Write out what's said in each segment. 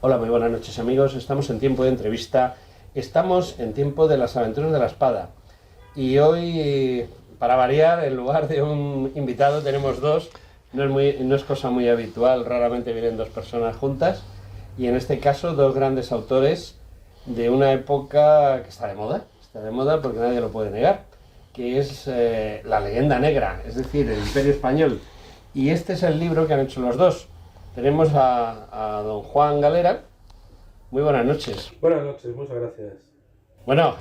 Hola, muy buenas noches amigos. Estamos en tiempo de entrevista. Estamos en tiempo de las aventuras de la espada. Y hoy, para variar, en lugar de un invitado tenemos dos. No es cosa muy habitual, raramente vienen dos personas juntas. Y en este caso, dos grandes autores de una época que está de moda porque nadie lo puede negar, que es la leyenda negra, es decir, el Imperio Español. Y este es el libro que han hecho los dos. Tenemos a don Juan Galera. Muy buenas noches. Buenas noches, muchas gracias. Bueno,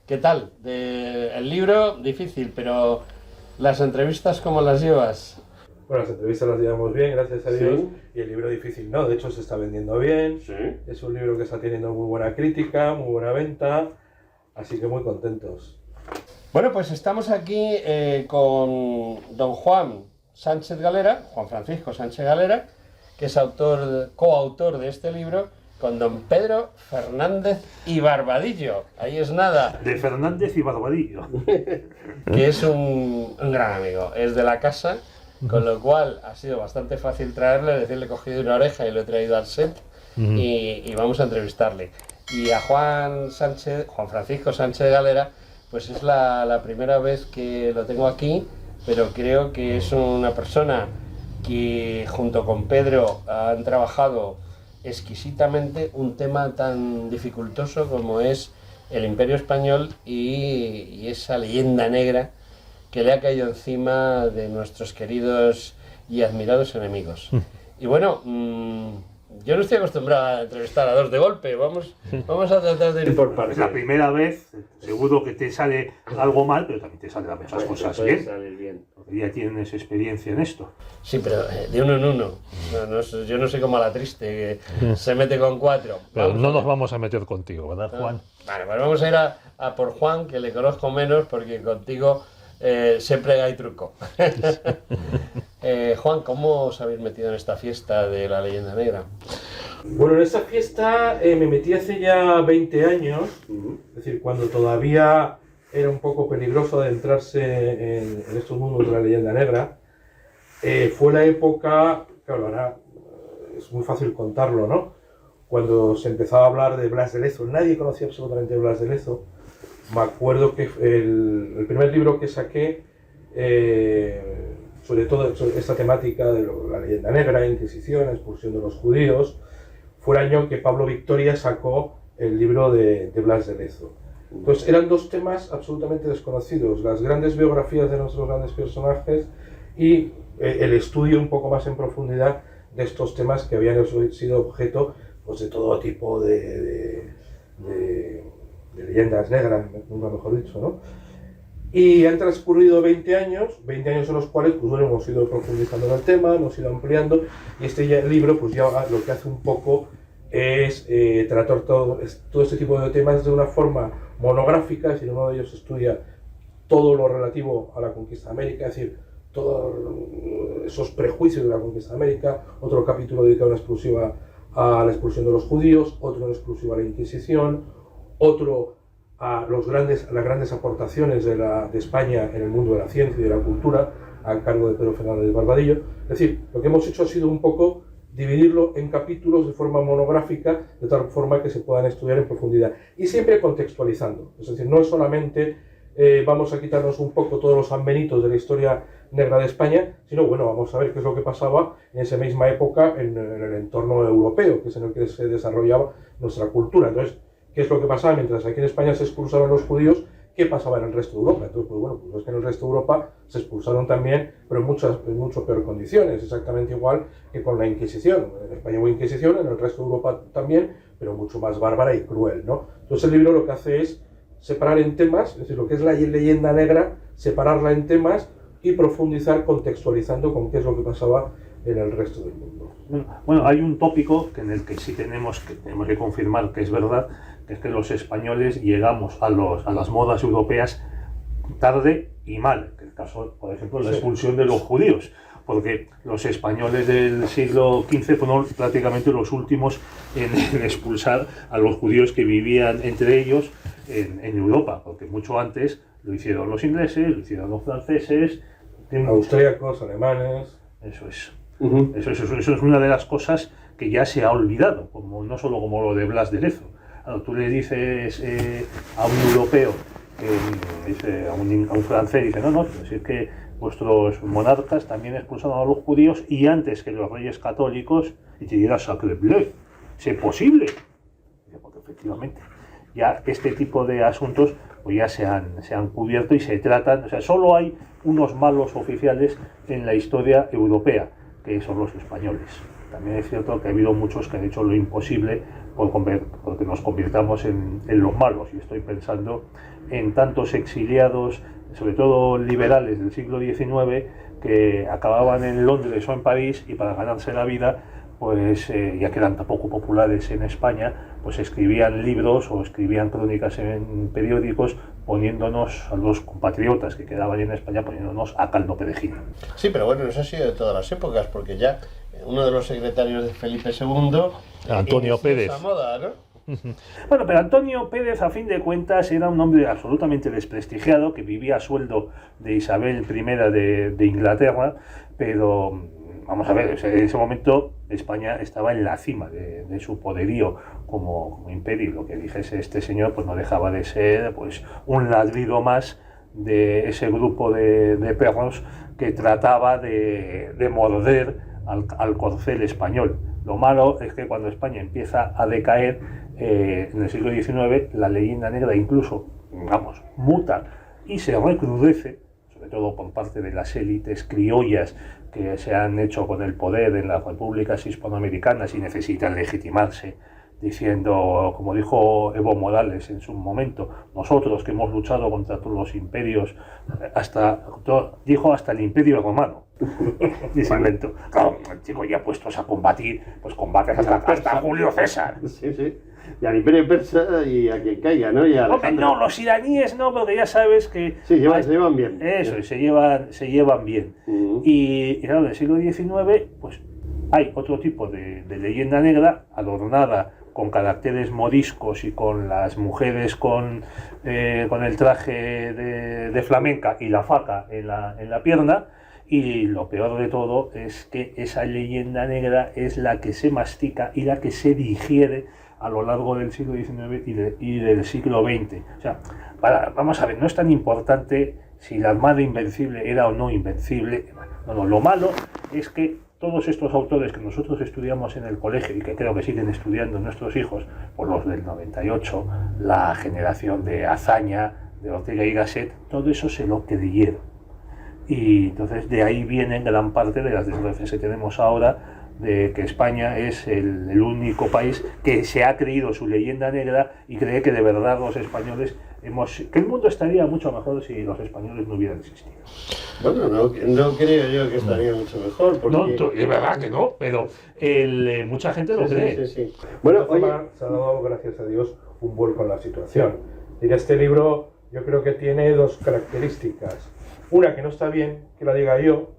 ¿qué tal? El libro, difícil, pero las entrevistas, ¿cómo las llevas? Bueno, las entrevistas las llevamos bien, gracias a Dios. Sí. Y el libro difícil no, de hecho se está vendiendo bien. Sí. Es un libro que está teniendo muy buena crítica, muy buena venta, así que muy contentos. Bueno, pues estamos aquí con don Juan Sánchez Galera, Juan Francisco Sánchez Galera, que es coautor de este libro, con don Pedro Fernández y Barbadillo. Ahí es nada. De Fernández y Barbadillo. Que es un gran amigo. Es de la casa, con lo cual ha sido bastante fácil traerle, es decir, le he cogido una oreja y lo he traído al set y vamos a entrevistarle. Y a Juan Francisco Sánchez Galera, pues es la primera vez que lo tengo aquí, pero creo que es una persona que junto con Pedro han trabajado exquisitamente un tema tan dificultoso como es el Imperio Español y esa leyenda negra que le ha caído encima de nuestros queridos y admirados enemigos. Y bueno, yo no estoy acostumbrado a entrevistar a dos de golpe, vamos a tratar de ir por partes. Es la primera vez, seguro que te sale algo mal, pero también te salen las cosas bien. Porque ya tienes experiencia en esto. Sí, pero de uno en uno. Yo no soy como la triste, que se mete con cuatro. Pero no nos vamos a meter contigo, ¿verdad, Juan? Vale, pues vamos a ir a por Juan, que le conozco menos, porque contigo siempre hay truco. Juan, ¿cómo os habéis metido en esta fiesta de la leyenda negra? Bueno, en esta fiesta me metí hace ya 20 años, es decir, cuando todavía era un poco peligroso adentrarse en estos mundos de la leyenda negra. Fue la época, claro, ahora es muy fácil contarlo, ¿no? Cuando se empezaba a hablar de Blas de Lezo, nadie conocía absolutamente a Blas de Lezo. Me acuerdo que el primer libro que saqué, sobre todo esta temática de la leyenda negra, Inquisición, expulsión de los judíos, fue el año que Pablo Victoria sacó el libro de Blas de Lezo. Entonces eran dos temas absolutamente desconocidos, las grandes biografías de nuestros grandes personajes y el estudio un poco más en profundidad de estos temas que habían sido objeto pues, de todo tipo de leyendas negras, nunca mejor dicho, ¿no? Y han transcurrido 20 años en los cuales pues, bueno, hemos ido profundizando en el tema, hemos ido ampliando, y este libro pues, ya lo que hace un poco es tratar todo este tipo de temas de una forma monográfica, es decir, uno de ellos estudia todo lo relativo a la conquista de América, es decir, todos esos prejuicios de la conquista de América, otro capítulo dedicado en exclusiva a la expulsión de los judíos, otro en exclusiva a la Inquisición, otro a las grandes aportaciones de España en el mundo de la ciencia y de la cultura, a cargo de Pedro Fernández de Barbadillo. Es decir, lo que hemos hecho ha sido un poco dividirlo en capítulos de forma monográfica, de tal forma que se puedan estudiar en profundidad. Y siempre contextualizando. Es decir, no es solamente vamos a quitarnos un poco todos los ambenitos de la historia negra de España, sino bueno, vamos a ver qué es lo que pasaba en esa misma época en el entorno europeo, que es en el que se desarrollaba nuestra cultura. Entonces, ¿qué es lo que pasaba mientras aquí en España se expulsaban los judíos? ¿Qué pasaba en el resto de Europa? Entonces, pues bueno, pues es que en el resto de Europa se expulsaron también, pero en mucho peor condiciones, exactamente igual que con la Inquisición. En España hubo Inquisición, en el resto de Europa también, pero mucho más bárbara y cruel, ¿no? Entonces el libro lo que hace es separar en temas, es decir, lo que es la leyenda negra, separarla en temas y profundizar contextualizando con qué es lo que pasaba en el resto del mundo. Bueno, hay un tópico en el que sí tenemos que confirmar que es verdad, que es que los españoles llegamos a las modas europeas tarde y mal, que el caso, por ejemplo, la expulsión de los judíos, porque los españoles del siglo XV fueron prácticamente los últimos en expulsar a los judíos que vivían entre ellos en Europa, porque mucho antes lo hicieron los ingleses, lo hicieron los franceses, austríacos, alemanes. Eso es. Eso es una de las cosas que ya se ha olvidado, como, no solo como lo de Blas de Lezo. Claro, tú le dices a un europeo, a un francés, dice, no, es que vuestros monarcas también expulsaron a los judíos y antes que los reyes católicos, y te dirá sacre bleu, ¿es posible? Porque efectivamente ya este tipo de asuntos pues ya se han cubierto y se tratan, o sea, solo hay unos malos oficiales en la historia europea, que son los españoles. También es cierto que ha habido muchos que han hecho lo imposible porque nos convirtamos en los malos, y estoy pensando en tantos exiliados, sobre todo liberales del siglo XIX, que acababan en Londres o en París y para ganarse la vida, pues ya que eran tampoco populares en España, pues escribían libros o escribían crónicas en periódicos poniéndonos a los compatriotas que quedaban en España, poniéndonos a caldo perejil. Sí, pero bueno, eso ha sido de todas las épocas, porque ya uno de los secretarios de Felipe II, Antonio Pérez. Esa moda, ¿no? Bueno, pero Antonio Pérez, a fin de cuentas, era un hombre absolutamente desprestigiado, que vivía a sueldo de Isabel I de Inglaterra, pero vamos a ver, en ese momento España estaba en la cima de su poderío como imperio. Lo que dijese este señor pues no dejaba de ser pues un ladrido más de ese grupo de perros que trataba de morder al corcel español. Lo malo es que cuando España empieza a decaer en el siglo XIX, la leyenda negra incluso, muta y se recrudece, sobre todo por parte de las élites criollas que se han hecho con el poder en las repúblicas hispanoamericanas y necesitan legitimarse, diciendo, como dijo Evo Morales en su momento, nosotros que hemos luchado contra todos los imperios, hasta el imperio romano. Bueno. Claro, chico, ya puestos a combatir, pues combates hasta Julio César. Sí, sí. Y al imperio persa y a quien caiga, ¿no? Y a Hombre, no, los iraníes no, porque ya sabes que... Sí, se llevan bien. Eso, se llevan bien. Y claro, en el siglo XIX, pues hay otro tipo de leyenda negra adornada con caracteres moriscos y con las mujeres con el traje de flamenca y la faca en la pierna. Y lo peor de todo es que esa leyenda negra es la que se mastica y la que se digiere a lo largo del siglo XIX y del siglo XX. O sea, vamos a ver, no es tan importante si la Armada Invencible era o no invencible. No, lo malo es que todos estos autores que nosotros estudiamos en el colegio y que creo que siguen estudiando nuestros hijos, por los del 98, la generación de Azaña, de Ortega y Gasset, todo eso se lo creyeron. Y entonces de ahí vienen gran parte de las desgracias que tenemos ahora, de que España es el único país que se ha creído su leyenda negra y cree que de verdad los españoles que el mundo estaría mucho mejor si los españoles no hubieran existido. Bueno, no creo yo que estaría mucho mejor. Porque... No, es verdad que no, pero mucha gente lo cree. Sí. Bueno, se ha dado, gracias a Dios, un vuelco en la situación. Y este libro yo creo que tiene dos características. Una, que no está bien que la diga yo,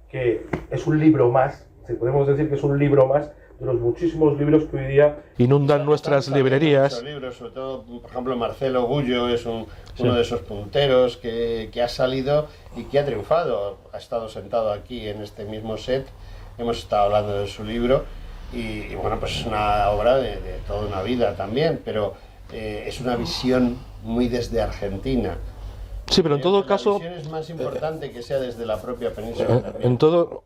que es un libro más, si podemos decir que es un libro más de los muchísimos libros que hoy día inundan nuestras librerías. Libros, sobre todo, por ejemplo, Marcelo Gullo es uno de esos punteros que ha salido y que ha triunfado. Ha estado sentado aquí en este mismo set, hemos estado hablando de su libro y bueno, pues es una obra de toda una vida también, pero es una visión muy desde Argentina. Sí, pero en todo caso... La visión es más importante que sea desde la propia península también. En todo...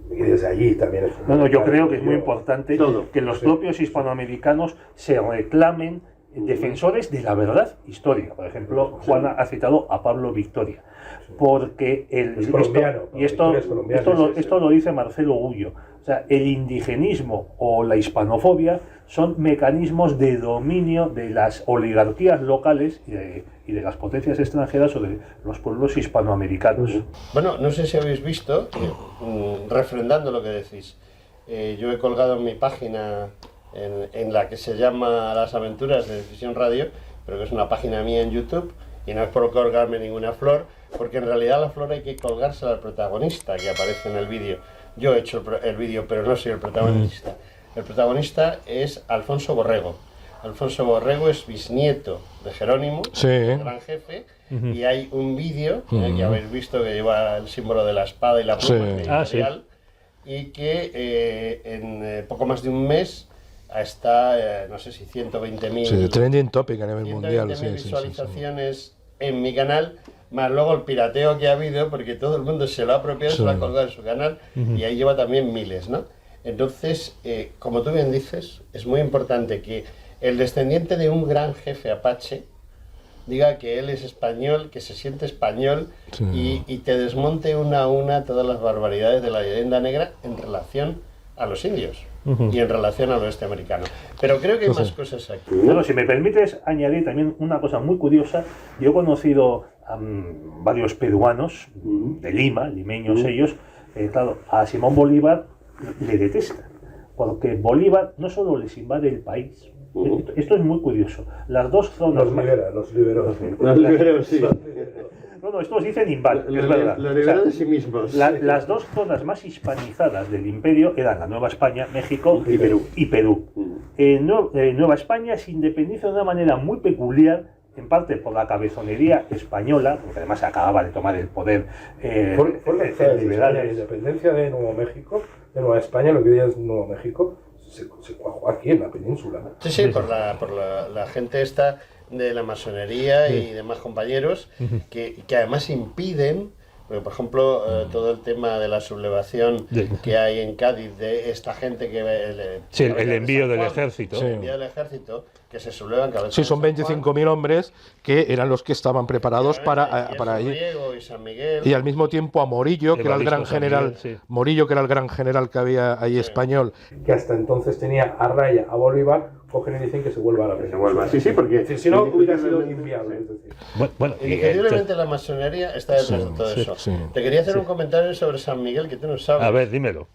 Y desde allí también es... Yo creo que es muy importante que los propios hispanoamericanos se reclamen defensores de la verdad histórica. Por ejemplo, Juana ha citado a Pablo Victoria, porque esto lo dice Marcelo Gullo. O sea, el indigenismo o la hispanofobia son mecanismos de dominio de las oligarquías locales y de las potencias extranjeras sobre los pueblos hispanoamericanos. Bueno, no sé si habéis visto, refrendando lo que decís, yo he colgado en mi página en la que se llama Las Aventuras de Decisión Radio, pero que es una página mía en YouTube, y no es por colgarme ninguna flor, porque en realidad la flor hay que colgársela al protagonista que aparece en el vídeo. Yo he hecho el vídeo, pero no soy el protagonista. El protagonista es Alfonso Borrego. Alfonso Borrego es bisnieto de Jerónimo, el gran jefe, y hay un vídeo que habéis visto que lleva el símbolo de la espada y la pluma, y que en poco más de un mes está, no sé si 120.000 Sí, trending topic a nivel mundial. 120.000 visualizaciones en mi canal, más luego el pirateo que ha habido, porque todo el mundo se lo ha apropiado, se lo ha colgado en su canal, y ahí lleva también miles, ¿no? Entonces, como tú bien dices, es muy importante que el descendiente de un gran jefe apache diga que él es español, que se siente español, y te desmonte una a una todas las barbaridades de la leyenda negra en relación a los indios y en relación al oeste americano. Pero creo que hay más cosas aquí. Bueno, si me permites añadir también una cosa muy curiosa, yo he conocido a varios peruanos de Lima, limeños ellos, claro, a Simón Bolívar le detestan, porque Bolívar no solo les invade el país, esto es muy curioso, las dos zonas... Los liberó. Los liberó, sí. No, estos dicen invade, que es verdad. Los liberó de sí mismos. Las dos zonas más hispanizadas del imperio eran la Nueva España, México y Perú. Nueva España se independiza de una manera muy peculiar, en parte por la cabezonería española, porque además acababa de tomar el poder la independencia de Nuevo México, de Nueva España, lo que hoy es Nuevo México, se cuajó aquí en la península. Sí, por la gente esta de la masonería y demás compañeros que además impiden, porque, por ejemplo, todo el tema de la sublevación que hay en Cádiz de esta gente que... el envío del ejército. El envío del ejército, que se sublevan cabezas. Sí, son 25.000 hombres que eran los que estaban preparados para ir. Y San Miguel. Y al mismo tiempo a Morillo, que era el gran general, Morillo, que era el gran general que había ahí español. Que hasta entonces tenía a raya a Bolívar, cogen y dicen que se vuelva a la península. Sí, porque si no hubiera sido inviable. Es decir. Bueno, indiscutiblemente la masonería está detrás de todo eso. Te quería hacer un comentario sobre San Miguel que tú no sabes. A ver, dímelo.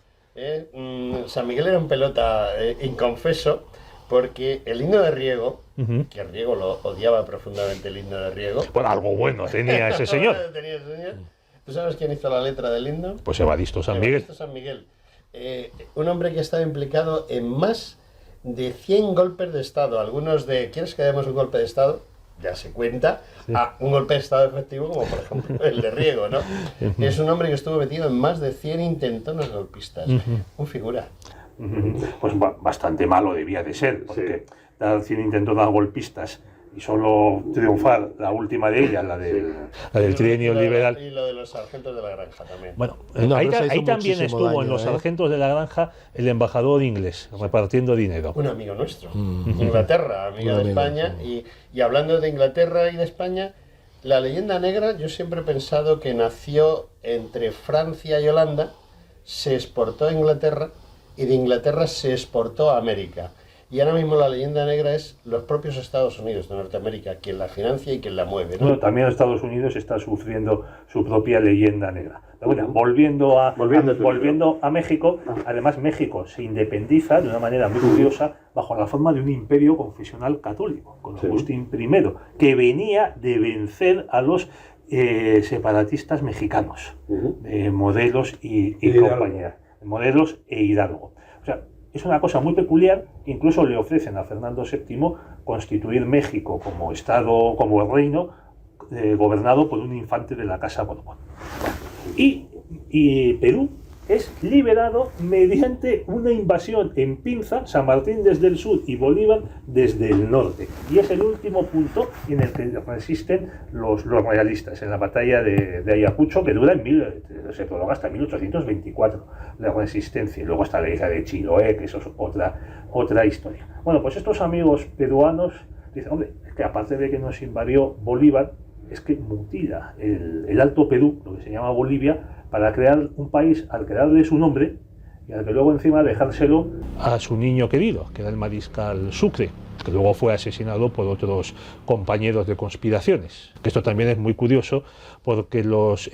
San Miguel era un pelota inconfeso, porque el himno de Riego, que Riego lo odiaba profundamente, el himno de Riego. Bueno, algo bueno tenía ese señor. ¿Tú sabes quién hizo la letra del himno? Pues Evaristo San Miguel. Evaristo San Miguel. Un hombre que ha estado implicado en más de 100 golpes de Estado. Algunos de... ¿Quieres que demos un golpe de Estado? Ya se cuenta. A un golpe de Estado efectivo, como por ejemplo el de Riego, ¿no? Es un hombre que estuvo metido en más de 100 intentones golpistas. Un figura. Pues bastante malo debía de ser, porque dar 100 intentos golpistas y solo triunfar la última de ellas, la del trienio liberal. Y lo de los sargentos de la granja también. Bueno, ahí también estuvo en los sargentos de la granja el embajador inglés, repartiendo dinero. Un amigo nuestro, Inglaterra, amigo de España. Y hablando de Inglaterra y de España, la leyenda negra, yo siempre he pensado que nació entre Francia y Holanda, se exportó a Inglaterra, y de Inglaterra se exportó a América. Y ahora mismo la leyenda negra es los propios Estados Unidos de Norteamérica, quien la financia y quien la mueve, ¿no? Bueno, también Estados Unidos está sufriendo su propia leyenda negra. Pero bueno, volviendo a México, además México se independiza de una manera muy curiosa bajo la forma de un imperio confesional católico, con Agustín I, que venía de vencer a los separatistas mexicanos, Morelos y compañía. Morelos e Hidalgo. O sea, es una cosa muy peculiar. Incluso le ofrecen a Fernando VII constituir México como estado, como reino, gobernado por un infante de la Casa Borbón. Y Perú es liberado mediante una invasión en pinza, San Martín desde el sur y Bolívar desde el norte. Y es el último punto en el que resisten los realistas en la batalla de Ayacucho, que dura se prolonga hasta 1824, la resistencia. Y luego está la isla de Chiloé, que eso es otra historia. Bueno, pues estos amigos peruanos dicen, hombre, es que aparte de que nos invadió Bolívar, es que mutila el Alto Perú, lo que se llama Bolivia, para crear un país al que darle su nombre y al que luego encima dejárselo a su niño querido, que era el mariscal Sucre, que luego fue asesinado por otros compañeros de conspiraciones. Que esto también es muy curioso porque las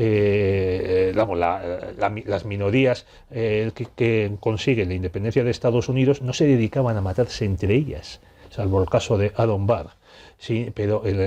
minorías que consiguen la independencia de Estados Unidos no se dedicaban a matarse entre ellas, salvo el caso de Aaron Barr. Sí, pero en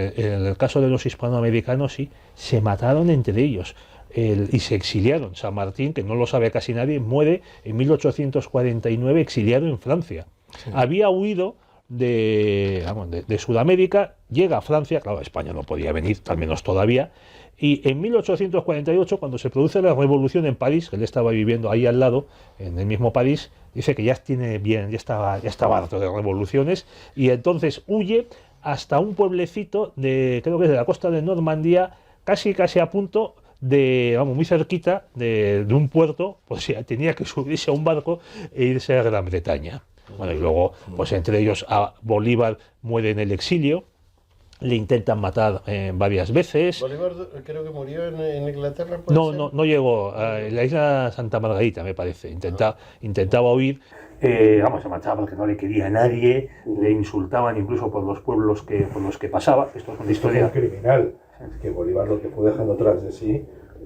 el caso de los hispanoamericanos sí, se mataron entre ellos y se exiliaron. San Martín, que no lo sabe casi nadie, muere en 1849 exiliado en Francia. Sí. Había huido de Sudamérica, llega a Francia, claro, a España no podía venir, al menos todavía, y en 1848, cuando se produce la revolución en París, que él estaba viviendo ahí al lado, en el mismo París, dice que ya estaba harto de revoluciones, y entonces huye hasta un pueblecito creo que es de la costa de Normandía, casi a punto muy cerquita de un puerto, pues tenía que subirse a un barco e irse a Gran Bretaña. Bueno, y luego, pues entre ellos a Bolívar muere en el exilio, le intentan matar varias veces. Bolívar creo que murió en Inglaterra. No llegó a la isla Santa Margarita, me parece. Intentaba huir. Se marchaba porque no le quería a nadie, le insultaban incluso por los pueblos por los que pasaba. Esto es una historia criminal. Es que Bolívar lo que fue dejando atrás de sí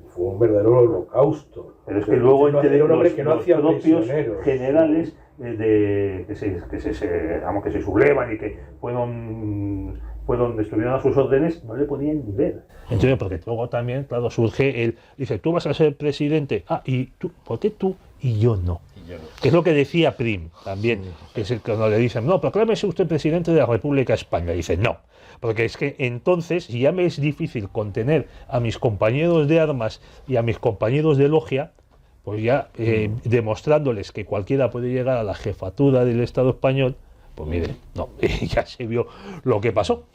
fue un verdadero holocausto. Pero es que luego entre un hombre que no hacía propios generales que se sublevan y que estuvieron a sus órdenes, no le podían ni ver. Entonces, porque luego también, claro, dice, tú vas a ser presidente, y tú, ¿por qué tú y yo no? Que es lo que decía Prim también, que es cuando le dicen, no, proclámese usted presidente de la República de España. Y dice, no, porque es que entonces, si ya me es difícil contener a mis compañeros de armas y a mis compañeros de logia, pues ya demostrándoles que cualquiera puede llegar a la jefatura del Estado español, pues mire, no, ya se vio lo que pasó.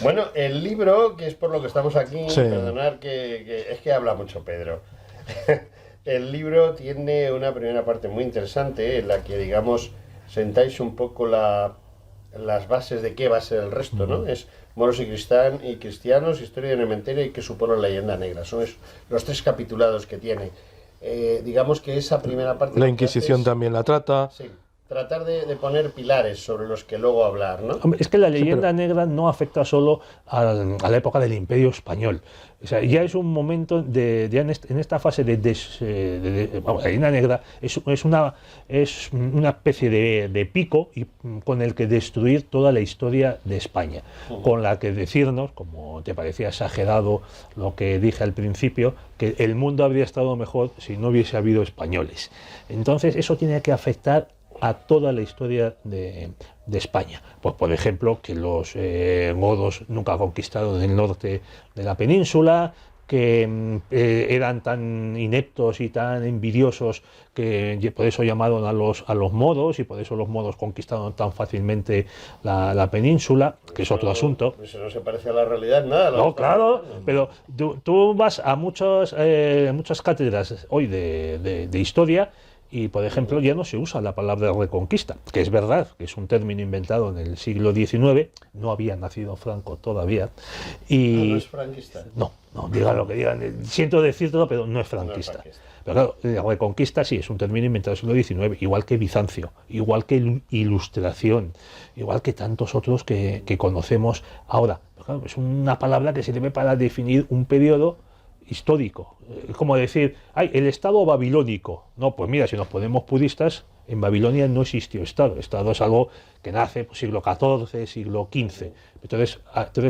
Bueno, el libro, que es por lo que estamos aquí, Sí. perdonar que es que habla mucho Pedro. El libro tiene una primera parte muy interesante en la que, digamos, sentáis un poco las bases de qué va a ser el resto, ¿no? Es moros y cristianos, historia de Nementera y qué supone la leyenda negra. Son los 3 capitulados que tiene. Digamos que esa primera parte... La Inquisición también la trata. Sí, tratar de poner pilares sobre los que luego hablar, ¿no? Hombre, es que la leyenda negra no afecta solo a la época del Imperio Español. O sea, ya es un momento en esta fase la leyenda negra es una especie de pico con el que destruir toda la historia de España, con la que decirnos, como te parecía exagerado lo que dije al principio, que el mundo habría estado mejor si no hubiese habido españoles. Entonces eso tiene que afectar a toda la historia de España. Pues por ejemplo, que los godos nunca conquistaron el norte de la península, que eran tan ineptos y tan envidiosos que por eso llamaron a los moros y por eso los moros conquistaron tan fácilmente la península, que es otro asunto. Eso no se parece a la realidad nada. No, claro, pero tú vas a muchas cátedras hoy de historia y, por ejemplo, ya no se usa la palabra reconquista, que es verdad, que es un término inventado en el siglo XIX, no había nacido Franco todavía. Y ¿No es franquista? No, digan lo que digan, siento decirlo, pero no es franquista. Pero claro, la reconquista sí, es un término inventado en el siglo XIX, igual que Bizancio, igual que Ilustración, igual que tantos otros que conocemos ahora. Pero claro, es una palabra que sirve para definir un periodo histórico. Es como decir, el Estado babilónico. No, pues mira, si nos ponemos puristas, en Babilonia no existió Estado. Estado es algo que nace pues, siglo XIV, siglo XV. Entonces,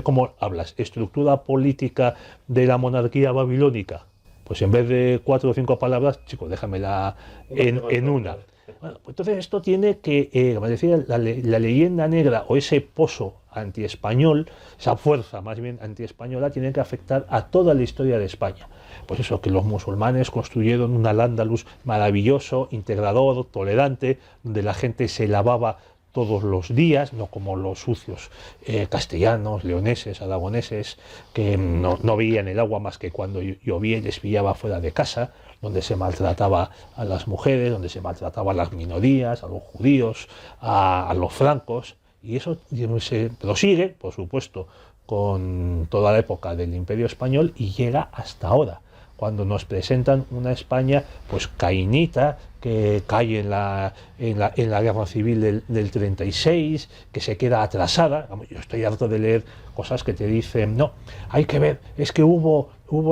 ¿cómo hablas? ¿Estructura política de la monarquía babilónica? Pues en vez de 4 o 5 palabras, chicos, déjamela en una. Bueno, pues entonces esto tiene que, como decía, la leyenda negra o ese pozo antiespañol, esa fuerza más bien antiespañola, tiene que afectar a toda la historia de España. Pues eso, que los musulmanes construyeron un Al-Ándalus maravilloso, integrador, tolerante, donde la gente se lavaba todos los días, no como los sucios castellanos, leoneses, aragoneses, que no veían el agua más que cuando llovía y les pillaba fuera de casa, donde se maltrataba a las mujeres, donde se maltrataba a las minorías, a los judíos, a los francos, y eso se prosigue, por supuesto, con toda la época del Imperio Español y llega hasta ahora, cuando nos presentan una España pues caínita, que cae en la guerra civil del 36, que se queda atrasada. Yo estoy harto de leer cosas que te dicen, no, hay que ver, es que hubo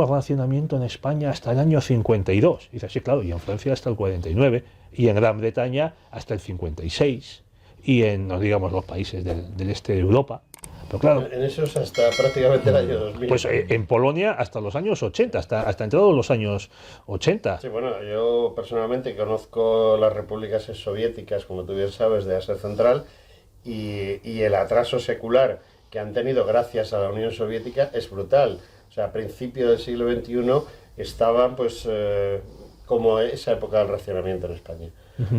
racionamiento en España hasta el año 52. Y dices, sí, claro, y en Francia hasta el 49, y en Gran Bretaña hasta el 56, y en, no digamos, los países del este de Europa. Pero claro, en esos hasta prácticamente el año 2000. Pues en Polonia hasta los años 80, hasta entrados los años 80. Sí, bueno, yo personalmente conozco las repúblicas soviéticas, como tú bien sabes, de Asia Central, y el atraso secular que han tenido gracias a la Unión Soviética es brutal. O sea, a principios del siglo XXI estaban pues como esa época del racionamiento en España.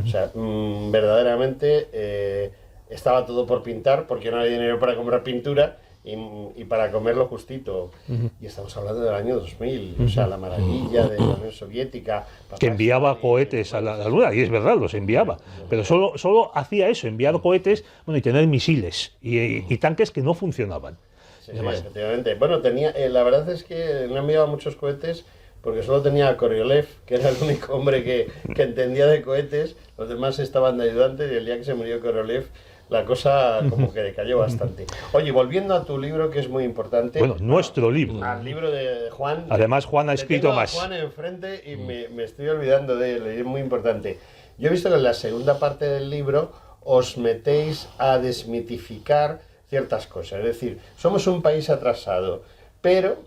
O sea, verdaderamente estaba todo por pintar porque no había dinero para comprar pintura y para comerlo justito. Y estamos hablando del año 2000, o sea, la maravilla de la Unión Soviética. Que enviaba cohetes a la Luna, y es verdad, los enviaba. Pero solo hacía eso, enviar cohetes, bueno, y tener misiles y tanques que no funcionaban. Sí, efectivamente. Bueno, la verdad es que no enviaba muchos cohetes porque solo tenía a Koryolev, que era el único hombre que entendía de cohetes, los demás estaban de ayudantes y el día que se murió Koryolev, la cosa como que decayó bastante. Oye, volviendo a tu libro, que es muy importante. Bueno, nuestro libro. Al libro de Juan. Además, Juan ha escrito más. Juan enfrente y me estoy olvidando de él, es muy importante. Yo he visto que en la segunda parte del libro os metéis a desmitificar ciertas cosas. Es decir, somos un país atrasado, pero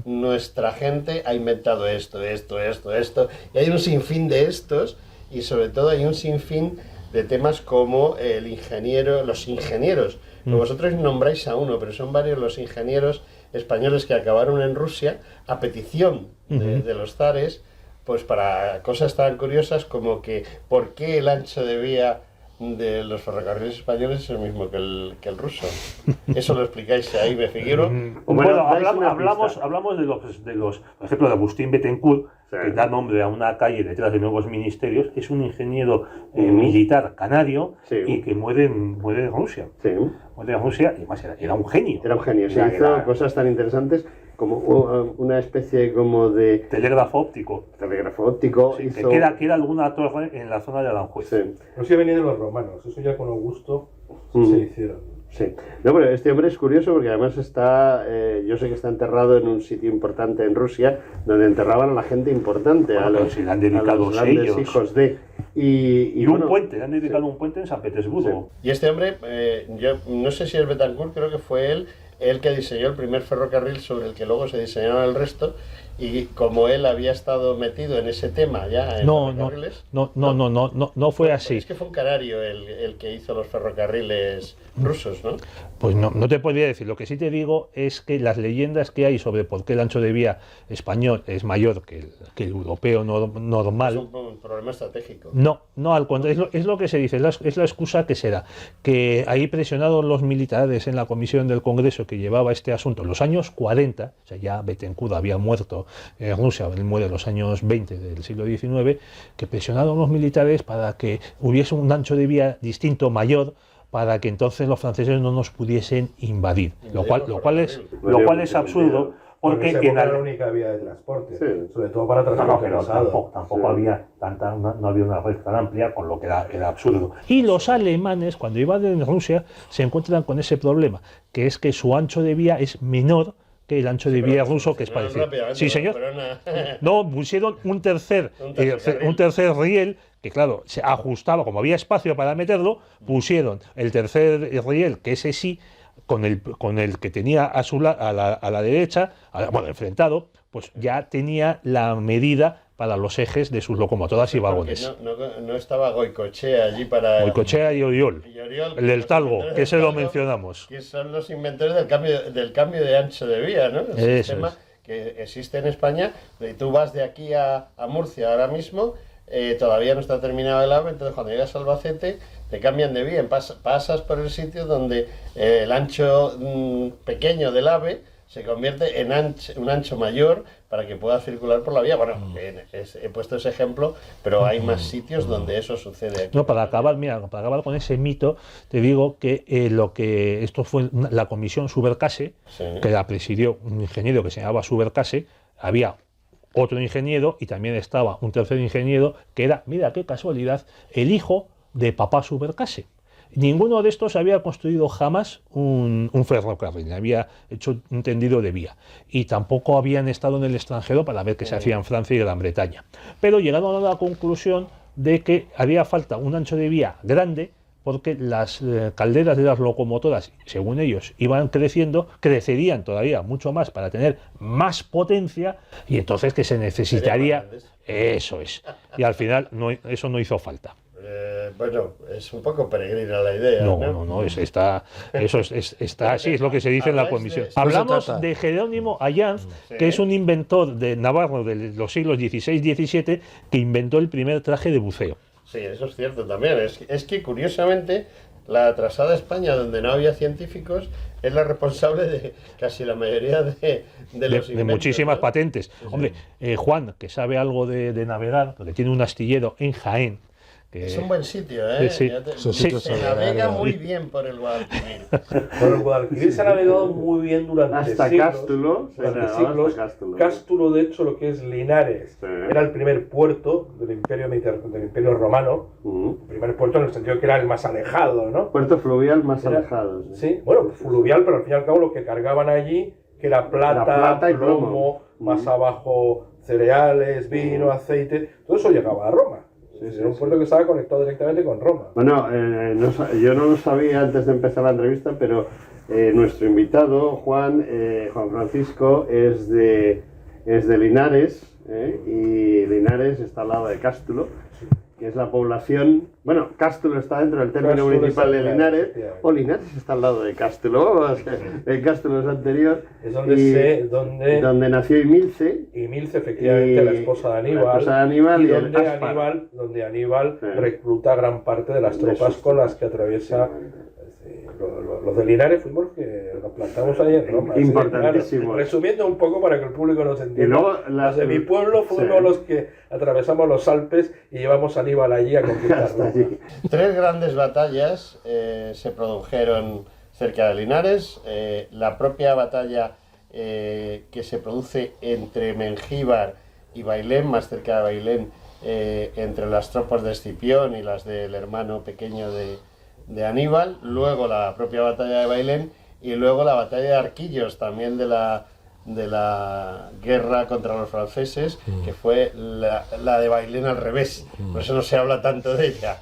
nuestra gente ha inventado esto, y hay un sinfín de estos, y sobre todo hay un sinfín de temas como los ingenieros. Vosotros nombráis a uno, pero son varios los ingenieros españoles que acabaron en Rusia a petición de los zares, pues para cosas tan curiosas como que por qué el ancho de vía de los ferrocarriles españoles es el mismo que el ruso. Eso lo explicáis ahí, me figuro. Bueno, hablamos de los, por ejemplo, de Agustín Bettencourt, que da nombre a una calle detrás de Nuevos Ministerios. Es un ingeniero militar canario y que muere en Rusia. Sí. Muere en Rusia y además era un genio. Era un genio, hizo cosas tan interesantes como una especie como de... Telégrafo óptico. Sí, hizo... que queda alguna torre en la zona de Aranjuez. Sí. No sé, venían de los romanos, eso ya con Augusto se hicieron. Sí, no, pero este hombre es curioso porque además yo sé que está enterrado en un sitio importante en Rusia, donde enterraban a la gente importante, bueno, a los grandes hijos de... Y bueno, un puente, le han dedicado un puente en San Petersburgo. Sí. Y este hombre, yo no sé si es Bettencourt, creo que fue él que diseñó el primer ferrocarril sobre el que luego se diseñaron el resto, y como él había estado metido en ese tema ya en ferrocarriles... No fue así. Es que fue un canario el que hizo los ferrocarriles rusos, ¿no? Pues no te podría decir. Lo que sí te digo es que las leyendas que hay sobre por qué el ancho de vía español es mayor que el europeo normal... Es un problema estratégico. No, al contrario, es lo que se dice, es la excusa que será. Que ahí presionaron los militares en la comisión del Congreso que llevaba este asunto en los años 40, o sea, ya Bettencourt había muerto en Rusia, él muere en los años 20 del siglo XIX, que presionaron los militares para que hubiese un ancho de vía distinto, mayor, para que entonces los franceses no nos pudiesen invadir, lo cual es absurdo, porque era la única vía de transporte, sobre todo para transporte pesado. Tampoco había no había una red tan amplia, con lo que era absurdo. Y los alemanes, cuando iban a Rusia, se encuentran con ese problema, que es que su ancho de vía es menor que el ancho de vía ruso, que es parecido. Sí, señor. No, pusieron un tercer riel, que claro, se ajustaba, como había espacio para meterlo, pusieron el tercer riel, que ese sí, con el que tenía a la derecha, enfrentado, pues ya tenía la medida para los ejes de sus locomotoras y vagones. No estaba Goicoechea allí para... Goicoechea y Oriol, el del Talgo, que se lo mencionamos. Que son los inventores del cambio de ancho de vía, ¿no? El sistema que existe en España. Tú vas de aquí a Murcia ahora mismo, todavía no está terminado el AVE, entonces cuando llegas a Albacete te cambian de vía, pasas por el sitio donde el ancho pequeño del AVE se convierte en un ancho mayor para que pueda circular por la vía. Bueno, he puesto ese ejemplo, pero hay más sitios donde eso sucede aquí. No, para acabar con ese mito, te digo que esto fue la comisión Subercase, que la presidió un ingeniero que se llamaba Subercase. Había otro ingeniero y también estaba un tercer ingeniero que era, mira qué casualidad, el hijo de papá Subercase. Ninguno de estos había construido jamás un ferrocarril, había hecho un tendido de vía, y tampoco habían estado en el extranjero para ver qué se hacía en Francia y Gran Bretaña. Pero llegaron a la conclusión de que haría falta un ancho de vía grande, porque las calderas de las locomotoras, según ellos, iban crecerían todavía mucho más para tener más potencia, y entonces que se necesitaría... Eso es. Y al final eso no hizo falta. Bueno, es un poco peregrina la idea. No, está así, es lo que se dice en la comisión. Hablamos de Jerónimo Allanz, que es un inventor de navarro de los siglos XVI y XVII, que inventó el primer traje de buceo. Sí, eso es cierto también. Es que curiosamente la atrasada España, donde no había científicos, es la responsable de casi la mayoría de los inventos, muchísimas ¿no? patentes. Sí. Hombre, Juan, que sabe algo de navegar, porque tiene un astillero en Jaén. Es un buen sitio, ¿eh? Sí. Se navega muy bien por el Guadalquivir. Por el Guadalquivir se ha navegado muy bien durante siglos. Cástulo, de hecho, lo que es Linares, era el primer puerto del Imperio Romano. El primer puerto en el sentido que era el más alejado, ¿no? Puerto fluvial más alejado. Sí, bueno, fluvial, pero al fin y al cabo lo que cargaban allí, que era plata y plomo, más abajo cereales, vino, aceite, todo eso llegaba a Roma. Era un puerto que estaba conectado directamente con Roma. Bueno, yo no lo sabía antes de empezar la entrevista, pero nuestro invitado, Juan Francisco, es de Linares, y Linares está al lado de Cástulo, que es la población... Bueno, Cástulo está dentro del término municipal de Linares, o Linares está al lado de Cástulo, el Cástulo es anterior. Es donde nació Imilce. Imilce, efectivamente, la esposa de Aníbal. Y donde Aníbal recluta gran parte de las tropas con las que atraviesa... Los de Linares fuimos los que nos plantamos ahí en Roma. Importantísimo. Claro. Resumiendo un poco para que el público nos entienda. Y luego los de mi pueblo fuimos los que atravesamos los Alpes y llevamos a Aníbal allí a conquistar Roma. 3 grandes batallas se produjeron cerca de Linares. La propia batalla que se produce entre Mengíbar y Bailén, más cerca de Bailén, entre las tropas de Escipión y las del hermano pequeño de Aníbal, luego la propia batalla de Bailén y luego la batalla de Arquillos, también de la guerra contra los franceses, que fue la de Bailén al revés, por eso no se habla tanto de ella.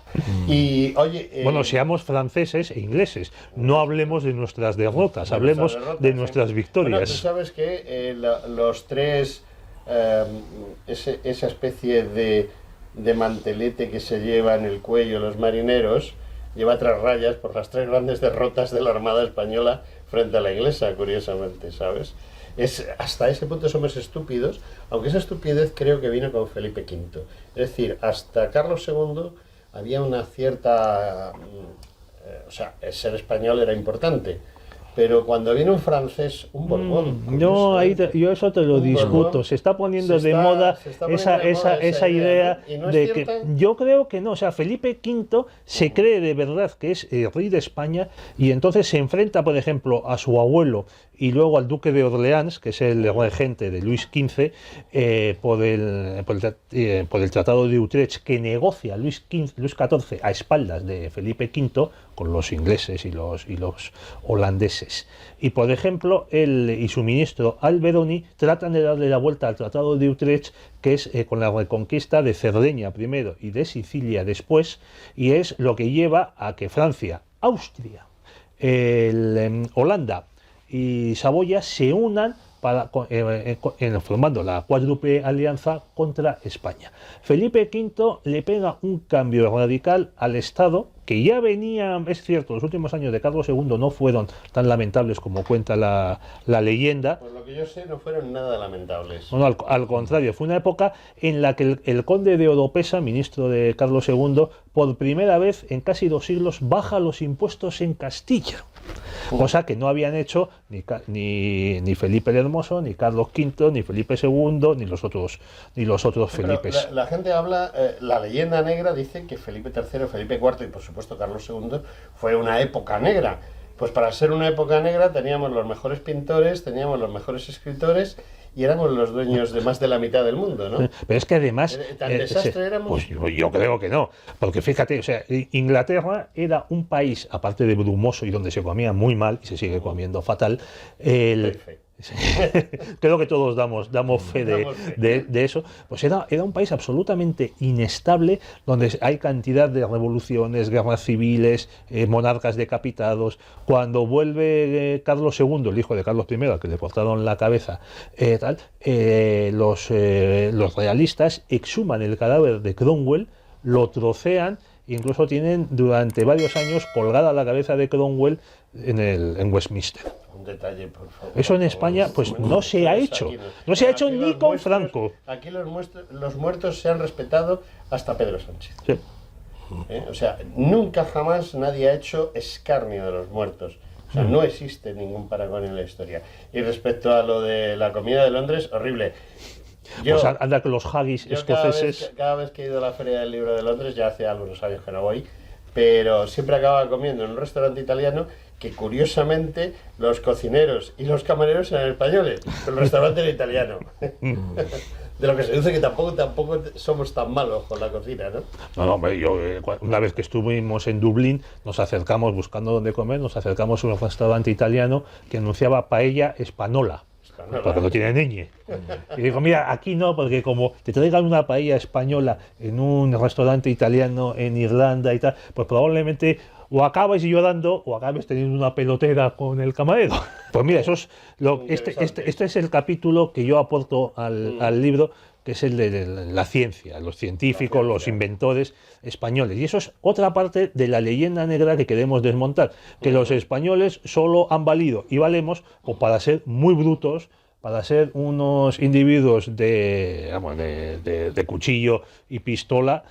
Y oye, bueno, seamos franceses e ingleses, no hablemos de nuestras derrotas, hablemos de nuestras victorias. Bueno, tú sabes que los tres, esa especie de mantelete que se lleva en el cuello los marineros, lleva 3 rayas por las 3 grandes derrotas de la Armada Española frente a la inglesa, curiosamente, ¿sabes? Hasta ese punto somos estúpidos, aunque esa estupidez creo que vino con Felipe V. Es decir, hasta Carlos II había una cierta... o sea, el ser español era importante. Pero cuando viene un francés, un Borbón... No, yo eso te lo discuto. Borbón, se está poniendo de moda esa idea, ¿no? ¿No de que yo creo que no. O sea, Felipe V se cree de verdad que es rey de España y entonces se enfrenta, por ejemplo, a su abuelo y luego al duque de Orleans, que es el regente de Luis XV, por el Tratado de Utrecht, que negocia Luis XIV a espaldas de Felipe V con los ingleses y los holandeses. Y por ejemplo, él y su ministro Alberoni tratan de darle la vuelta al Tratado de Utrecht, que es con la reconquista de Cerdeña primero y de Sicilia después, y es lo que lleva a que Francia, Austria, Holanda y Saboya se unan formando la cuádruple alianza contra España. Felipe V le pega un cambio radical al Estado, que ya venía, es cierto, los últimos años de Carlos II no fueron tan lamentables como cuenta la leyenda. Por lo que yo sé, no fueron nada lamentables. Bueno, al contrario, fue una época en la que el conde de Oropesa, ministro de Carlos II, por primera vez en casi 2 siglos baja los impuestos en Castilla. Cosa que no habían hecho ni Felipe el Hermoso, ni Carlos V, ni Felipe II, ni los otros Felipes. La gente habla, la leyenda negra dice que Felipe III, Felipe IV y por supuesto Carlos II fue una época negra. Pues para ser una época negra teníamos los mejores pintores, teníamos los mejores escritores y éramos los dueños de más de la mitad del mundo, ¿no? Pero es que además... ¿Tan desastre éramos? Pues yo creo que no, porque fíjate, o sea, Inglaterra era un país, aparte de brumoso y donde se comía muy mal, y se sigue comiendo fatal, creo que todos damos fe de eso, pues era un país absolutamente inestable, donde hay cantidad de revoluciones, guerras civiles, monarcas decapitados. Cuando vuelve Carlos II, el hijo de Carlos I, al que le cortaron la cabeza, los realistas exhuman el cadáver de Cromwell, lo trocean incluso tienen durante varios años colgada la cabeza de Cromwell en Westminster. Un detalle, por favor. Eso en España pues no se ha hecho. No se ha hecho ni con Franco. Aquí los muertos se han respetado hasta Pedro Sánchez. Sí. O sea, nunca jamás nadie ha hecho escarnio de los muertos. O sea, no existe ningún parangón en la historia. Y respecto a lo de la comida de Londres, horrible. Pues anda con los haggis escoceses. Cada vez que he ido a la Feria del Libro de Londres, ya hace algunos años que no voy, pero siempre acababa comiendo en un restaurante italiano que curiosamente los cocineros y los camareros eran españoles, pero el restaurante era italiano. De lo que se dice que tampoco somos tan malos con la cocina, ¿no? No, hombre, yo una vez que estuvimos en Dublín, nos acercamos buscando dónde comer, nos acercamos a un restaurante italiano que anunciaba paella espanola. Porque no tiene ñ. Y digo, mira, aquí no, porque como te traigan una paella española en un restaurante italiano en Irlanda y tal, pues probablemente o acabes llorando o acabes teniendo una pelotera con el camarero. Pues mira, eso es este es el capítulo que yo aporto al libro, que es el de la ciencia, los científicos, los inventores españoles. Y eso es otra parte de la leyenda negra que queremos desmontar, que los españoles solo han valido y valemos pues, para ser muy brutos, para ser unos individuos de cuchillo y pistola,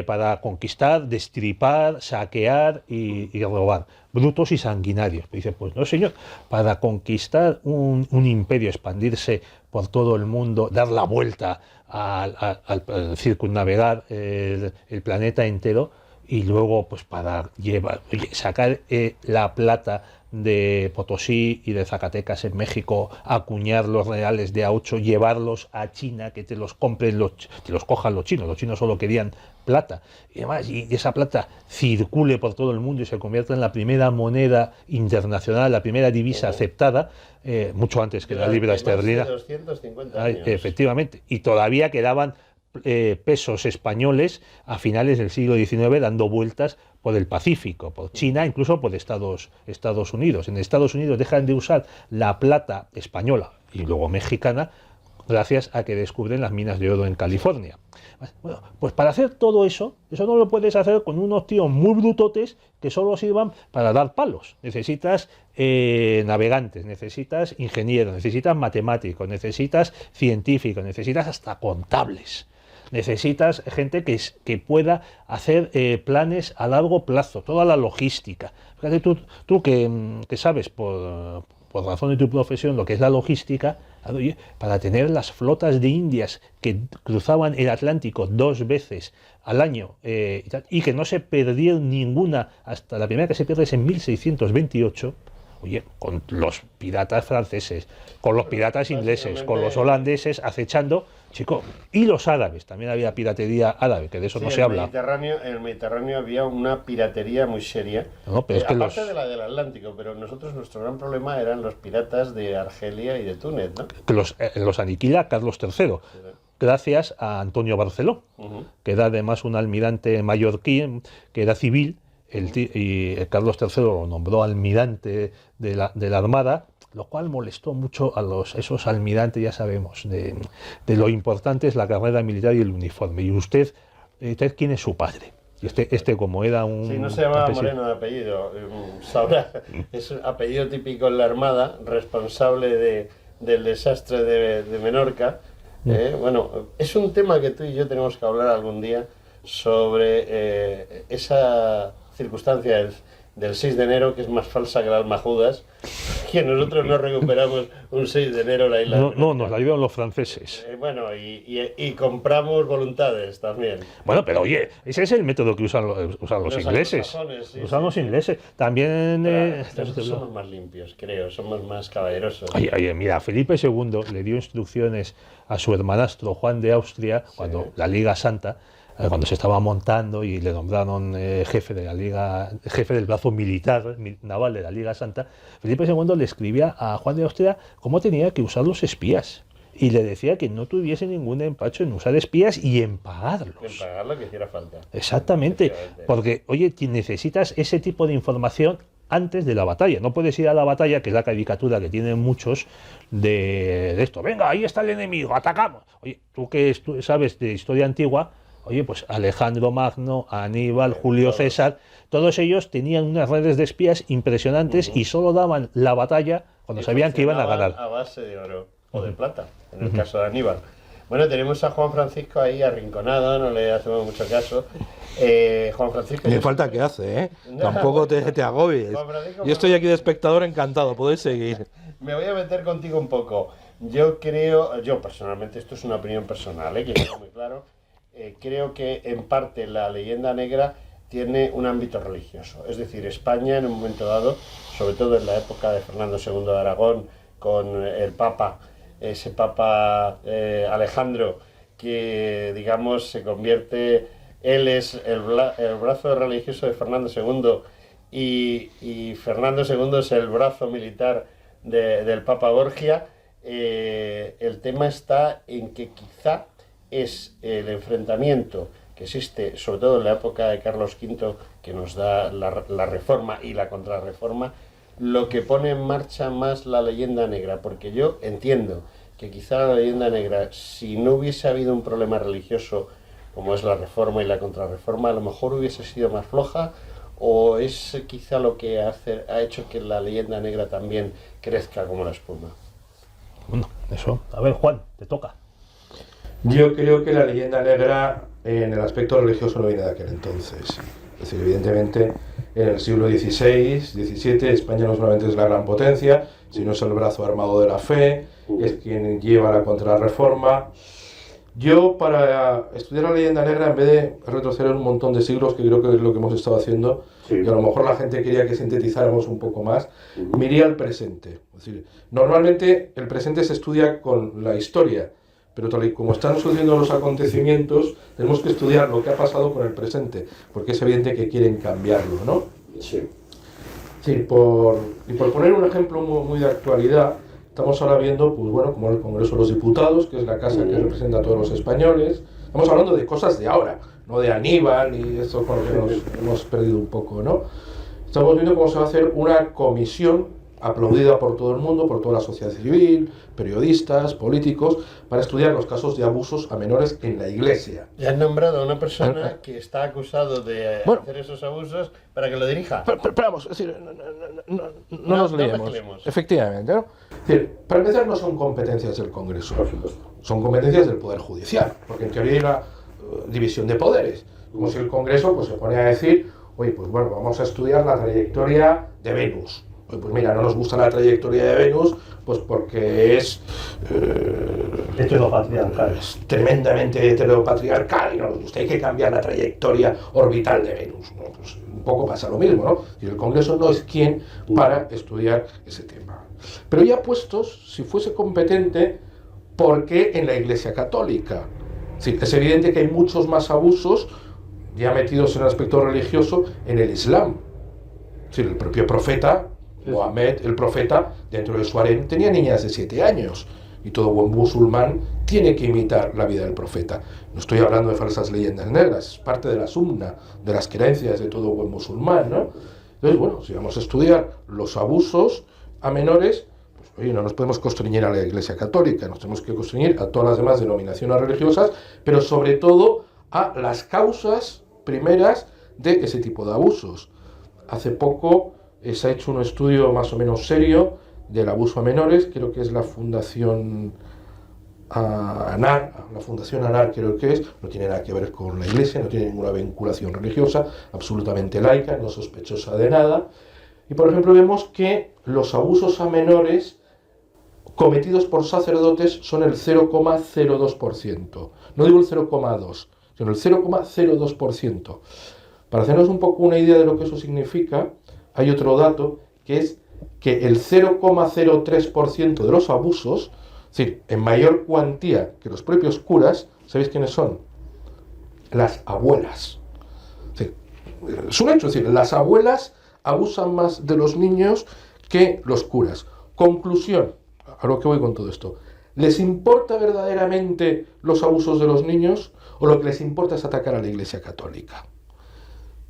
para conquistar, destripar, saquear y robar. Brutos y sanguinarios. Dice, pues no señor, para conquistar un imperio, expandirse por todo el mundo, dar la vuelta al circunnavegar el planeta entero, y luego pues para sacar la plata de Potosí y de Zacatecas en México, acuñar los reales de A8, llevarlos a China, que te los compren te los cojan los chinos solo querían plata, y además y esa plata circule por todo el mundo y se convierta en la primera moneda internacional, la primera divisa aceptada, mucho antes que la libra esterlina. 250 años. Efectivamente, y todavía quedaban pesos españoles a finales del siglo XIX dando vueltas por el Pacífico, por China, incluso por Estados Unidos. En Estados Unidos dejan de usar la plata española y luego mexicana gracias a que descubren las minas de oro en California. Bueno, pues para hacer todo eso no lo puedes hacer con unos tíos muy brutotes que solo sirvan para dar palos. Necesitas navegantes, necesitas ingenieros, necesitas matemáticos, necesitas científicos, necesitas hasta contables. Necesitas gente que pueda hacer planes a largo plazo, toda la logística. Fíjate tú que sabes por razón de tu profesión lo que es la logística, para tener las flotas de indias que cruzaban el Atlántico 2 veces al año y que no se perdieron ninguna, hasta la primera que se pierde es en 1628, oye, con los piratas franceses, con los piratas ingleses, con los holandeses acechando, chico, y los árabes, también había piratería árabe, que de eso no se habla. En el Mediterráneo había una piratería muy seria, no, pero es que aparte de la del Atlántico, pero nuestro gran problema eran los piratas de Argelia y de Túnez, ¿no? Que los aniquila Carlos III. Gracias a Antonio Barceló, que era además un almirante mallorquín, que era civil, y Carlos III lo nombró almirante de la Armada, lo cual molestó mucho a esos almirantes, ya sabemos, de lo importante es la carrera militar y el uniforme. Y usted ¿quién es su padre? Y este como era un... Sí, no se llamaba Moreno de apellido, sabrá, es un apellido típico en la Armada, responsable del desastre de Menorca. Bueno, es un tema que tú y yo tenemos que hablar algún día sobre esa circunstancia del 6 de enero, que es más falsa que el alma Judas, que nosotros no recuperamos un 6 de enero la isla. No, nos la dieron los franceses. Bueno, y compramos voluntades también. Bueno, pero oye, ese es el método que usan los ingleses. Usan los ingleses. También... nosotros somos más limpios, creo, somos más caballerosos. Oye, mira, Felipe II le dio instrucciones a su hermanastro Juan de Austria, cuando la Liga Santa, cuando se estaba montando y le nombraron jefe del brazo militar naval de la Liga Santa. Felipe II le escribía a Juan de Austria cómo tenía que usar los espías y le decía que no tuviese ningún empacho en usar espías y en pagarlos. En pagar lo que hiciera falta. Exactamente, porque oye, necesitas ese tipo de información antes de la batalla. No puedes ir a la batalla, que es la caricatura que tienen muchos de esto. Venga, ahí está el enemigo, atacamos. Oye, tú que sabes de historia antigua, Oye, pues Alejandro Magno, Aníbal, Julio César, todos ellos tenían unas redes de espías impresionantes y solo daban la batalla cuando sabían que iban a ganar. A base de oro o de plata, en el caso de Aníbal. Bueno, tenemos a Juan Francisco ahí arrinconado, no le hacemos mucho caso. Juan Francisco... Me falta que hace, ¿eh? Tampoco te agobies. Yo estoy aquí de espectador encantado, podéis seguir. Me voy a meter contigo un poco. Yo personalmente, esto es una opinión personal, que quede muy claro, creo que en parte la leyenda negra tiene un ámbito religioso. Es decir, España en un momento dado, sobre todo en la época de Fernando II de Aragón, con el Papa, ese Papa Alejandro, que digamos se convierte, él es el brazo religioso de Fernando II y Fernando II es el brazo militar del Papa Borgia. El tema está en que quizá es el enfrentamiento que existe, sobre todo en la época de Carlos V, que nos da la reforma y la contrarreforma, lo que pone en marcha más la leyenda negra, porque yo entiendo que quizá la leyenda negra, si no hubiese habido un problema religioso como es la reforma y la contrarreforma, a lo mejor hubiese sido más floja, o es quizá lo que ha hecho que la leyenda negra también crezca como la espuma. Bueno, eso. A ver, Juan, te toca. Yo creo que la leyenda negra en el aspecto religioso no viene de aquel entonces. Es decir, evidentemente en el siglo XVI, XVII, España no solamente es la gran potencia, sino es el brazo armado de la fe, es quien lleva la contrarreforma. Yo, para estudiar la leyenda negra, en vez de retroceder un montón de siglos, que creo que es lo que hemos estado haciendo, y a lo mejor la gente quería que sintetizáramos un poco más, me iría al presente. Es decir, normalmente el presente se estudia con la historia, pero tal y como están sucediendo los acontecimientos, tenemos que estudiar lo que ha pasado con el presente, porque es evidente que quieren cambiarlo, ¿no? Sí. Sí, por poner un ejemplo muy de actualidad, estamos ahora viendo, pues bueno, como el Congreso de los Diputados, que es la casa que representa a todos los españoles. Estamos hablando de cosas de ahora, no de Aníbal y eso con lo que nos hemos perdido un poco, ¿no? Estamos viendo cómo se va a hacer una comisión aplaudida por todo el mundo, por toda la sociedad civil, periodistas, políticos, para estudiar los casos de abusos a menores en la Iglesia. Y han nombrado a una persona que está acusado de hacer esos abusos para que lo dirija. Pero vamos, es decir, no nos liemos. Efectivamente, ¿no? Es decir, para empezar, no son competencias del Congreso, son competencias del Poder Judicial, porque en teoría hay una división de poderes. Como si el Congreso pues, se pone a decir, oye, pues bueno, vamos a estudiar la trayectoria de Venus. Pues mira, no nos gusta la trayectoria de Venus, pues porque es heteropatriarcal. Es tremendamente heteropatriarcal y no nos gusta, hay que cambiar la trayectoria orbital de Venus, ¿no? Pues un poco pasa lo mismo, ¿no? Y el Congreso no es quien para estudiar ese tema. Pero ya puestos, si fuese competente, ¿por qué en la Iglesia Católica? Sí, es evidente que hay muchos más abusos ya metidos en el aspecto religioso en el Islam. Sí, el propio profeta Mohamed, el profeta, dentro de su harén, tenía niñas de 7 años. Y todo buen musulmán tiene que imitar la vida del profeta. No estoy hablando de falsas leyendas negras, es parte de la sumna, de las creencias de todo buen musulmán, ¿no? Entonces, bueno, si vamos a estudiar los abusos a menores, pues oye, no nos podemos constreñir a la Iglesia Católica, nos tenemos que constreñir a todas las demás denominaciones religiosas, pero sobre todo a las causas primeras de ese tipo de abusos. Hace poco se ha hecho un estudio más o menos serio del abuso a menores, creo que es la Fundación ANAR, creo que es, no tiene nada que ver con la Iglesia, no tiene ninguna vinculación religiosa, absolutamente laica, no sospechosa de nada. Y por ejemplo vemos que los abusos a menores cometidos por sacerdotes son el 0,02%. No digo el 0,2%, sino el 0,02%. Para hacernos un poco una idea de lo que eso significa, hay otro dato que es que el 0,03% de los abusos, es decir, en mayor cuantía que los propios curas, ¿sabéis quiénes son? Las abuelas. Es un hecho, es decir, las abuelas abusan más de los niños que los curas. Conclusión, a lo que voy con todo esto. ¿Les importa verdaderamente los abusos de los niños o lo que les importa es atacar a la Iglesia Católica?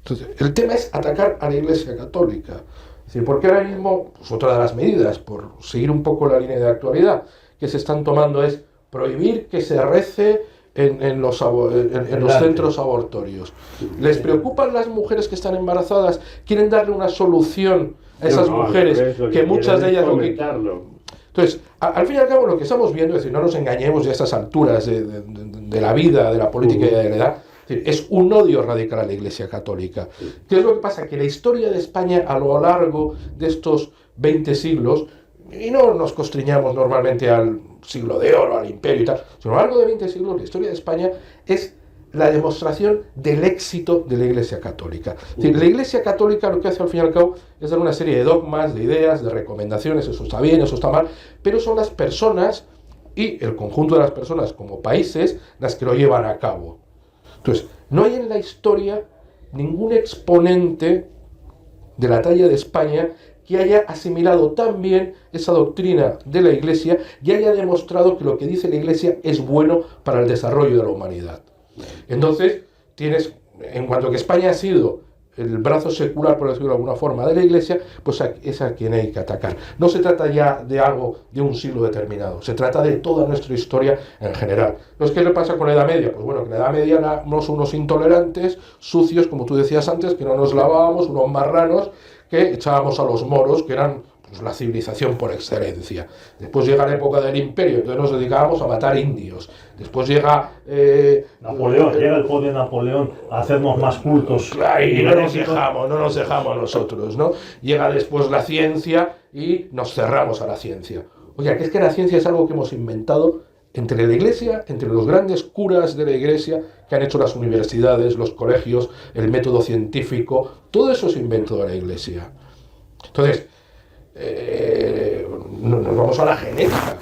Entonces, el tema es atacar a la Iglesia Católica. Es decir, porque ahora mismo, pues otra de las medidas, por seguir un poco la línea de actualidad, que se están tomando es prohibir que se rece en los centros abortorios. ¿Les preocupan las mujeres que están embarazadas? ¿Quieren darle una solución a esas mujeres que muchas de ellas... Entonces, al fin y al cabo lo que estamos viendo, es decir, no nos engañemos ya a estas alturas de la vida, de la política y de la edad, es un odio radical a la Iglesia Católica. ¿Qué es lo que pasa? Que la historia de España a lo largo de estos 20 siglos, y no nos constriñamos normalmente al siglo de oro, al imperio y tal, sino a lo largo de 20 siglos la historia de España es la demostración del éxito de la Iglesia Católica. Es decir, la Iglesia Católica lo que hace al fin y al cabo es dar una serie de dogmas, de ideas, de recomendaciones, eso está bien, eso está mal, pero son las personas y el conjunto de las personas como países las que lo llevan a cabo. Entonces, no hay en la historia ningún exponente de la talla de España que haya asimilado tan bien esa doctrina de la Iglesia y haya demostrado que lo que dice la Iglesia es bueno para el desarrollo de la humanidad. Entonces, tienes, en cuanto que España ha sido el brazo secular, por decirlo de alguna forma, de la Iglesia, pues es a quien hay que atacar. No se trata ya de algo de un siglo determinado, se trata de toda nuestra historia en general. Entonces, ¿qué le pasa con la Edad Media? Pues bueno, que en la Edad Media éramos unos intolerantes, sucios, como tú decías antes, que no nos lavábamos, unos marranos, que echábamos a los moros, que eran pues, la civilización por excelencia. Después llega la época del Imperio, entonces nos dedicábamos a matar indios. Después llega... Napoleón, llega el poder de Napoleón a hacernos más cultos. Y no nos dejamos nosotros, ¿no? Llega después la ciencia y nos cerramos a la ciencia. Oye, que es que la ciencia es algo que hemos inventado entre la Iglesia, entre los grandes curas de la Iglesia que han hecho las universidades, los colegios, el método científico, todo eso es invento de la Iglesia. Entonces, nos vamos a la genética.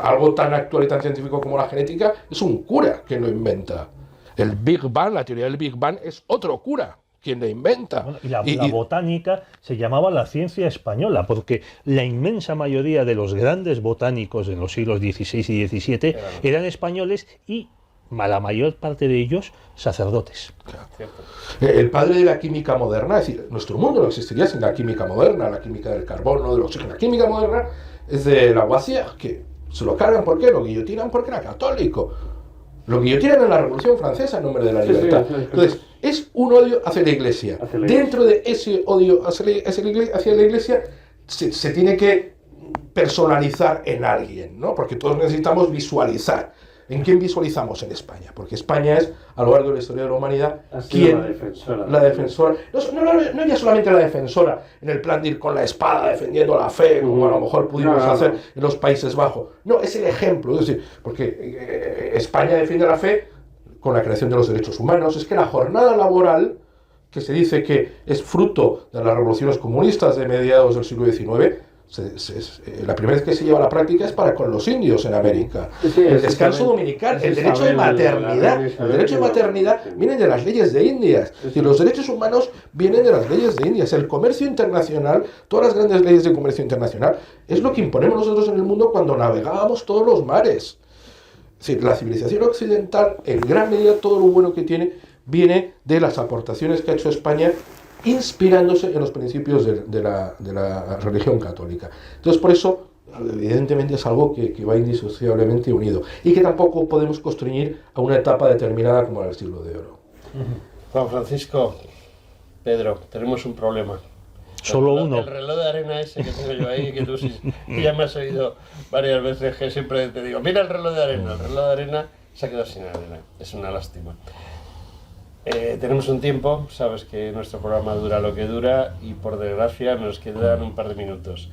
Algo tan actual y tan científico como la genética es un cura quien lo inventa. El Big Bang, la teoría del Big Bang, es otro cura quien la inventa. Bueno, y la botánica se llamaba la ciencia española, porque la inmensa mayoría de los grandes botánicos en los siglos XVI y XVII eran españoles y la mayor parte de ellos sacerdotes. El padre de la química moderna, es decir, nuestro mundo no existiría sin la química moderna, la química del carbono, del oxígeno. La química moderna es de Lavoisier, que se lo cargan, ¿por qué? Lo guillotinan porque era católico. Lo guillotinan en la Revolución Francesa en nombre de la libertad. Entonces, es un odio hacia la Iglesia. Dentro de ese odio hacia la Iglesia se tiene que personalizar en alguien, ¿no? Porque todos necesitamos visualizar. ¿En quién visualizamos en España? Porque España es, a lo largo de la historia de la humanidad, la defensora. No ya solamente la defensora, en el plan de ir con la espada defendiendo la fe, como a lo mejor pudimos hacer en los Países Bajos. No, es el ejemplo. Es decir, porque España defiende la fe con la creación de los derechos humanos. Es que la jornada laboral, que se dice que es fruto de las revoluciones comunistas de mediados del siglo XIX, la primera vez que se lleva a la práctica es para con los indios en América. El descanso dominical, el derecho de maternidad. El derecho de maternidad vienen de las leyes de Indias. Es decir, los derechos humanos vienen de las leyes de Indias. El comercio internacional, todas las grandes leyes de comercio internacional, es lo que imponemos nosotros en el mundo cuando navegábamos todos los mares. Es decir, la civilización occidental, en gran medida, todo lo bueno que tiene, viene de las aportaciones que ha hecho España, inspirándose en los principios de la religión católica. Entonces, por eso, evidentemente, es algo que va indisociablemente unido y que tampoco podemos constreñir a una etapa determinada como el siglo de oro. Juan Francisco, Pedro, tenemos un problema. Solo uno. El reloj de arena ese que tengo yo ahí, que tú sí, ya me has oído varias veces que siempre te digo, mira el reloj de arena. El reloj de arena se ha quedado sin arena. Es una lástima. Tenemos un tiempo, sabes que nuestro programa dura lo que dura y por desgracia nos quedan un par de minutos.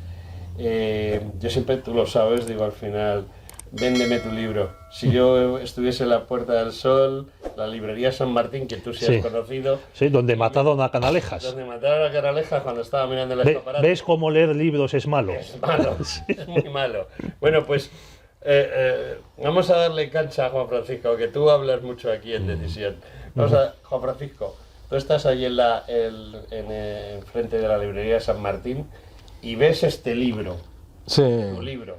Yo siempre, tú lo sabes, digo al final, véndeme tu libro. Si yo estuviese en la Puerta del Sol, la librería San Martín, que tú sí has conocido. Sí, donde mataron a Canalejas. Donde mataron a Canalejas cuando estaba mirando el escaparate. ¿Ves cómo leer libros es malo? Es malo, es muy malo. Bueno, pues vamos a darle cancha a Juan Francisco, que tú hablas mucho aquí en Decisión. Vamos a, Juan Francisco, tú estás ahí en frente de la librería San Martín y ves este libro, tu libro,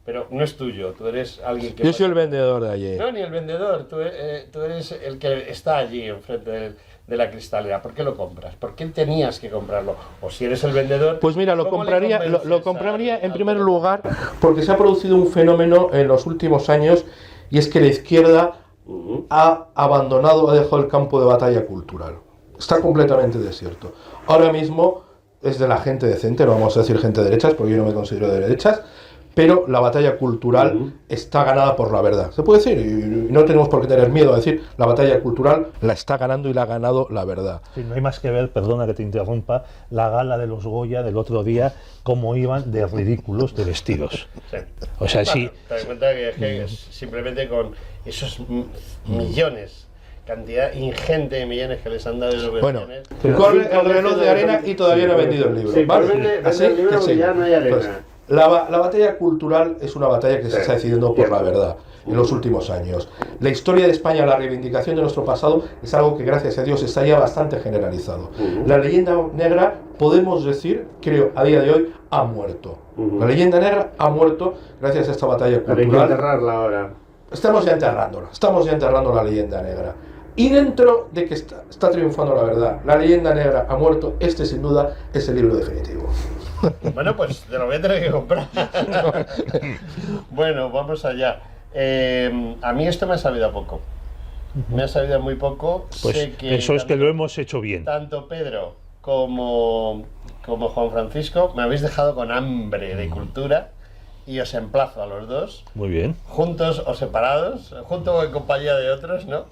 pero no es tuyo, tú eres alguien que... Yo soy el vendedor de allí. No, ni el vendedor, tú eres el que está allí enfrente de la cristalera. ¿Por qué lo compras? ¿Por qué tenías que comprarlo? O si eres el vendedor... Pues mira, lo compraría en primer lugar porque se ha producido un fenómeno en los últimos años y es que la izquierda ha abandonado, ha dejado el campo de batalla cultural. Está completamente desierto. Ahora mismo es de la gente decente, no vamos a decir gente de derechas, porque yo no me considero de derechas, pero la batalla cultural está ganada por la verdad. Se puede decir, y no tenemos por qué tener miedo a decir, la batalla cultural la está ganando y la ha ganado la verdad. Sí, no hay más que ver, perdona que te interrumpa, la gala de los Goya del otro día, cómo iban de ridículos de vestidos. Sí. O sea, Bueno, sí. te das cuenta que simplemente con esos millones, cantidad ingente de millones que les han dado esos Bueno, millones. con el reloj de arena y todavía no ha vendido el libro. Sí, ¿vale? vende Así el libro que sí. y ya no hay arena. Pues, la batalla cultural es una batalla que se está decidiendo por la verdad en los últimos años. La historia de España, la reivindicación de nuestro pasado, es algo que gracias a Dios está ya bastante generalizado. La leyenda negra, podemos decir, creo, a día de hoy, ha muerto. La leyenda negra ha muerto gracias a esta batalla Pero hay que cultural. enterrarla ahora. Estamos ya enterrando la leyenda negra. Y dentro de que está triunfando la verdad, la leyenda negra ha muerto, este sin duda es el libro definitivo. Bueno, pues te lo voy a tener que comprar. Bueno, vamos allá. A mí esto me ha sabido a poco. Me ha sabido muy poco. Pues Sé que eso es que lo hemos hecho bien. tanto Pedro como Juan Francisco me habéis dejado con hambre de cultura y os emplazo a los dos, Muy bien. juntos o separados, junto o en compañía de otros, ¿no?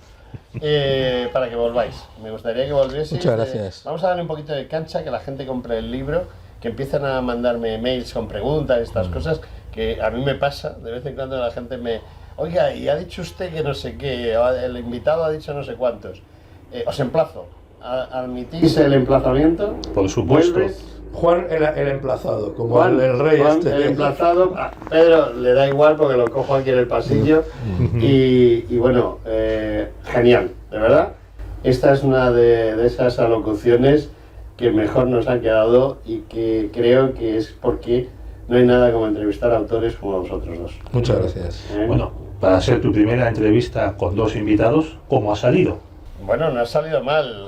Para que volváis. Me gustaría que volvieseis. Muchas gracias. Vamos a darle un poquito de cancha, que la gente compre el libro, que empiezan a mandarme mails con preguntas y estas cosas, que a mí me pasa, de vez en cuando la gente me... Oiga, y ha dicho usted que no sé qué, o el invitado ha dicho no sé cuántos. Os emplazo. ¿Admitís el emplazamiento? Por supuesto. ¿Vuelves? Juan el emplazado, como Juan, el rey Juan, este. el emplazado. A Pedro le da igual porque lo cojo aquí en el pasillo. Y bueno, genial, de verdad. Esta es una de esas alocuciones que mejor nos han quedado y que creo que es porque no hay nada como entrevistar a autores como vosotros dos. Muchas gracias. Bueno, para ser tu primera entrevista con dos invitados, ¿cómo ha salido? Bueno, no ha salido mal.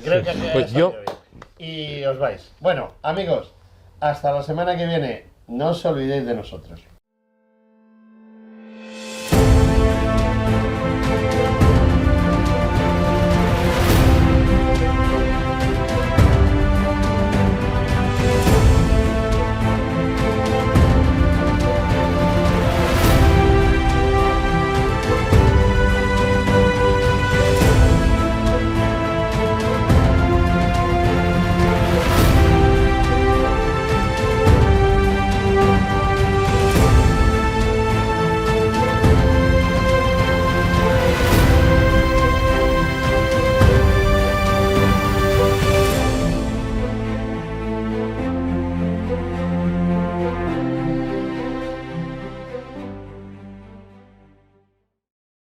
Creo que ha Pues salido yo- bien. Y os vais. Bueno, amigos, hasta la semana que viene. No os olvidéis de nosotros.